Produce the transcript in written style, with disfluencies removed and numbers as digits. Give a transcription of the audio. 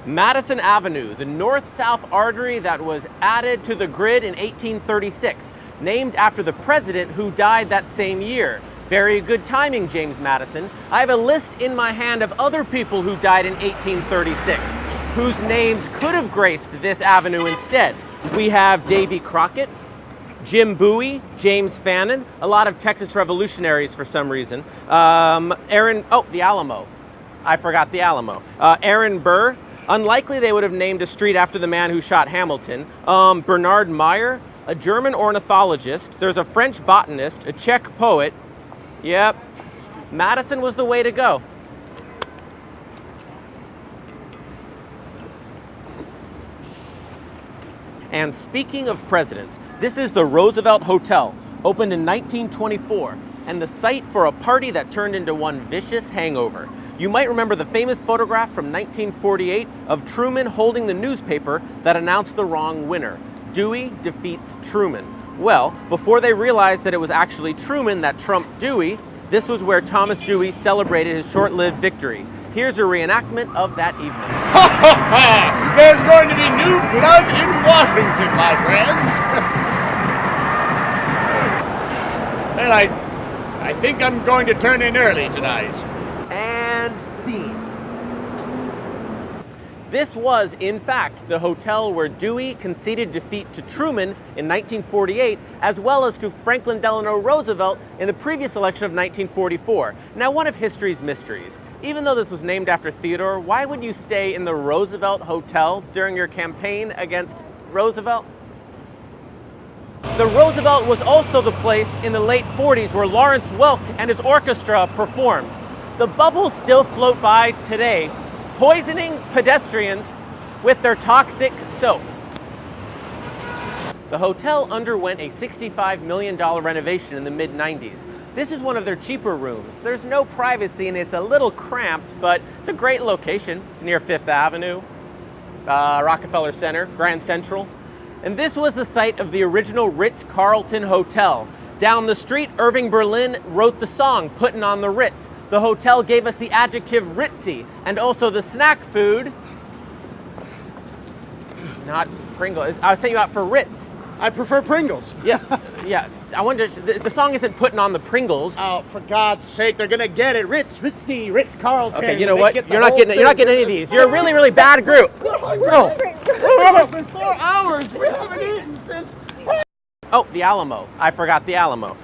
Madison Avenue, the north-south artery that was added to the grid in 1836, named after the president who died that same year. Very good timing, James Madison. I have a list in my hand of other people who died in 1836, whose names could have graced this avenue instead. We have Davy Crockett, Jim Bowie, James Fannin, a lot of Texas revolutionaries for some reason. The Alamo. I forgot the Alamo. Aaron Burr. Unlikely they would have named a street after the man who shot Hamilton. Bernard Meyer, a German ornithologist. There's a French botanist, a Czech poet. Yep, Madison was the way to go. And speaking of presidents, this is the Roosevelt Hotel, opened in 1924, and the site for a party that turned into one vicious hangover. You might remember the famous photograph from 1948 of Truman holding the newspaper that announced the wrong winner. Dewey defeats Truman. Well, before they realized that it was actually Truman that trumped Dewey, this was where Thomas Dewey celebrated his short-lived victory. Here's a reenactment of that evening. Ha ha ha! There's going to be new blood in Washington, my friends. Well, I think I'm going to turn in early tonight. And scene. This was, in fact, the hotel where Dewey conceded defeat to Truman in 1948, as well as to Franklin Delano Roosevelt in the previous election of 1944. Now, one of history's mysteries. Even though this was named after Theodore, why would you stay in the Roosevelt Hotel during your campaign against Roosevelt? The Roosevelt was also the place in the late 40s where Lawrence Welk and his orchestra performed. The bubbles still float by today, poisoning pedestrians with their toxic soap. The hotel underwent a $65 million renovation in the mid-90s. This is one of their cheaper rooms. There's no privacy and it's a little cramped, but it's a great location. It's near Fifth Avenue, Rockefeller Center, Grand Central. And this was the site of the original Ritz-Carlton Hotel. Down the street, Irving Berlin wrote the song, Puttin' on the Ritz. The hotel gave us the adjective ritzy, and also the snack food, not Pringles. I was saying you out for Ritz. I prefer Pringles. Yeah. I wonder, the song isn't putting on the Pringles. Oh, for God's sake, they're gonna get it. Ritzy, Ritz-Carlton. Okay, you know what? You're not getting any of these. You're a really, really bad group. No. It's been 4 hours. We haven't eaten since. Oh, the Alamo. I forgot the Alamo.